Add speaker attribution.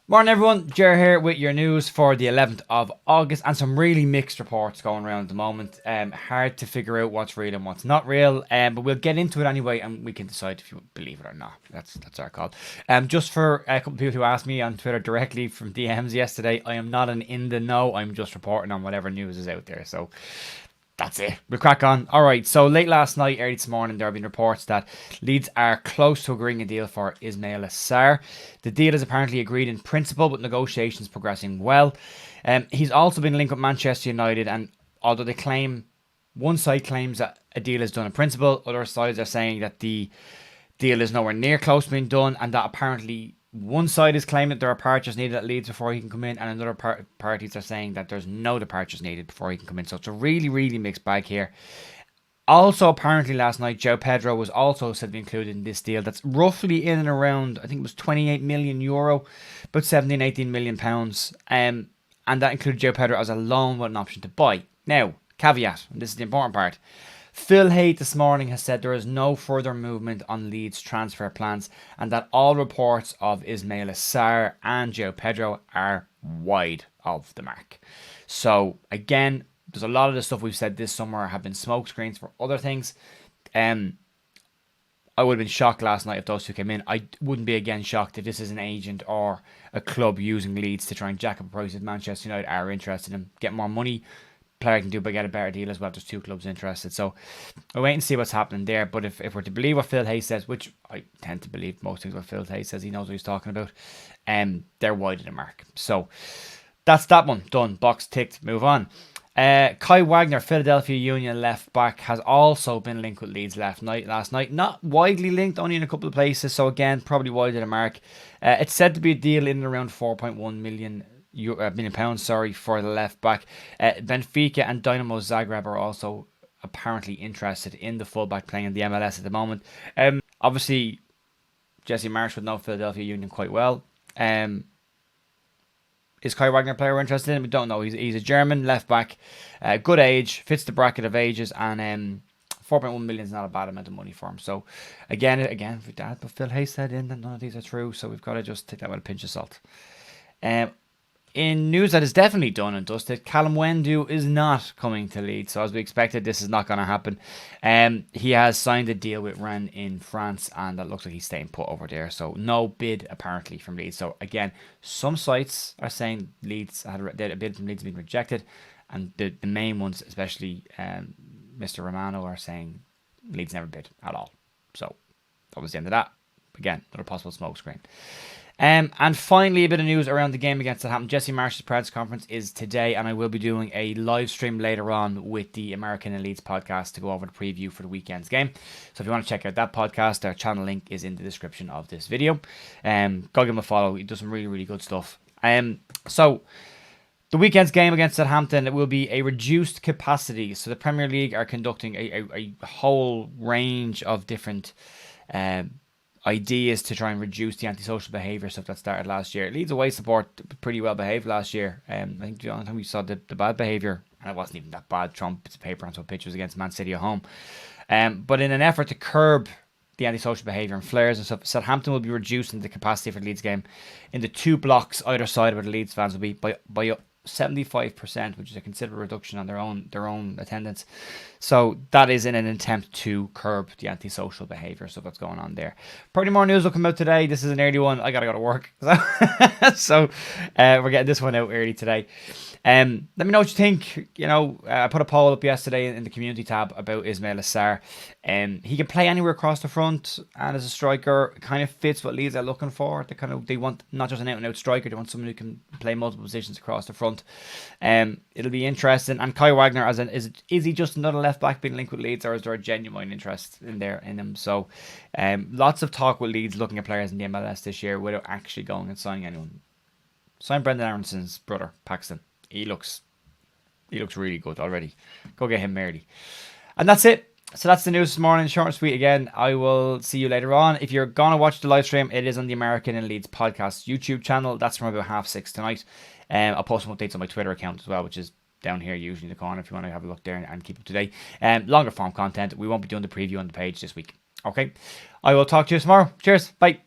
Speaker 1: Morning everyone, Jer here with your news for the 11th of August and some really mixed reports going around at the moment. Hard to figure out what's real and what's not real, but we'll get into it anyway and we can decide if you believe it or not. That's our call. Just for a couple of people who asked me on Twitter directly from DMs yesterday, I am not an in the know, I'm just reporting on whatever news is out there. So that's it. We'll crack on. Alright, so late last night, early this morning, there have been reports that Leeds are close to agreeing a deal for Ismaila Sarr. The deal is apparently agreed in principle, with negotiations progressing well. He's also been linked with Manchester United, and although they claim, one side claims that a deal is done in principle, other sides are saying that the deal is nowhere near close to being done, and that apparently one side is claiming that there are departures needed at Leeds before he can come in, and another parties are saying that there's no departures needed before he can come in. So it's a really, really mixed bag here. Also, apparently last night, Joao Pedro was also said to be included in this deal. That's roughly in and around, I think it was 28 million euro, about 17, 18 million pounds. And that included Joao Pedro as a loan with an option to buy. Now, caveat, and this is the important part. Phil Hay this morning has said there is no further movement on Leeds' transfer plans and that all reports of Ismaila Sarr and Joao Pedro are wide of the mark. So, again, there's a lot of the stuff we've said this summer have been smokescreens for other things. I would have been shocked last night if those two came in. I wouldn't be again shocked if this is an agent or a club using Leeds to try and jack up prices. Manchester United are interested in getting more money. Player can do but get a better deal as well. There's two clubs interested, so we'll wait and see what's happening there. But if we're to believe what Phil Hay says, which I tend to believe most things what Phil Hay says, he knows what he's talking about, they're wide of the mark. So that's that one done, box ticked, move on. Kai Wagner, Philadelphia Union left back, has also been linked with Leeds last night. Not widely linked, only in a couple of places, so again probably wide of the mark. It's said to be a deal in and around 4.1 million pounds, for the left back. Benfica and Dynamo Zagreb are also apparently interested in the fullback playing in the MLS at the moment. Obviously, Jesse Marsh would know Philadelphia Union quite well. Is Kai Wagner a player we're interested in? We don't know. He's a German left back, good age, fits the bracket of ages, and 4.1 million is not a bad amount of money for him. So again, but Phil Hay said in that none of these are true, so we've got to just take that with a pinch of salt. In news that is definitely done and dusted, Callum Wendu is not coming to Leeds. So as we expected, this is not going to happen. He has signed a deal with Rennes in France, and that looks like he's staying put over there. So no bid apparently from Leeds. So again, some sites are saying Leeds had a bid from Leeds being rejected, and the main ones, especially Mr. Romano, are saying Leeds never bid at all. So that was the end of that. Again, another possible smokescreen. And finally, a bit of news around the game against Southampton. Jesse Marsh's press conference is today, and I will be doing a live stream later on with the American and Leeds podcast to go over the preview for the weekend's game. So if you want to check out that podcast, our channel link is in the description of this video. Go give him a follow. He does some really, really good stuff. So the weekend's game against Southampton, it will be a reduced capacity. So the Premier League are conducting a whole range of different ideas to try and reduce the antisocial behaviour stuff that started last year. Leeds away support pretty well behaved last year. I think the only time we saw the bad behaviour, and it wasn't even that bad, Trump paper on some pictures against Man City at home. But in an effort to curb the antisocial behaviour and flares and stuff, Southampton will be reducing the capacity for the Leeds game into two blocks either side where the Leeds fans will be by 75%, which is a considerable reduction on their own attendance. So that is in an attempt to curb the antisocial behaviour stuff that's going on there. Probably more news will come out today. This is an early one. I gotta go to work, so we're getting this one out early today. Let me know what you think. I put a poll up yesterday in the community tab about Ismaila Sarr. He can play anywhere across the front, and as a striker, kind of fits what Leeds are looking for. They want not just an out-and-out striker; they want someone who can play multiple positions across the front. It'll be interesting. And Kai Wagner, is he just another left back being linked with Leeds, or is there a genuine interest in him? So, lots of talk with Leeds looking at players in the MLS this year without actually going and signing anyone. Sign Brendan Aronson's brother, Paxton. He looks really good already. Go get him early. And that's it. So that's the news this morning. Short and sweet again. I will see you later on. If you're going to watch the live stream, it is on the American and Leeds Podcast YouTube channel. That's from about 6:30 tonight. I'll post some updates on my Twitter account as well, which is down here usually in the corner if you want to have a look there and keep up to date. Longer form content. We won't be doing the preview on the page this week. Okay. I will talk to you tomorrow. Cheers. Bye.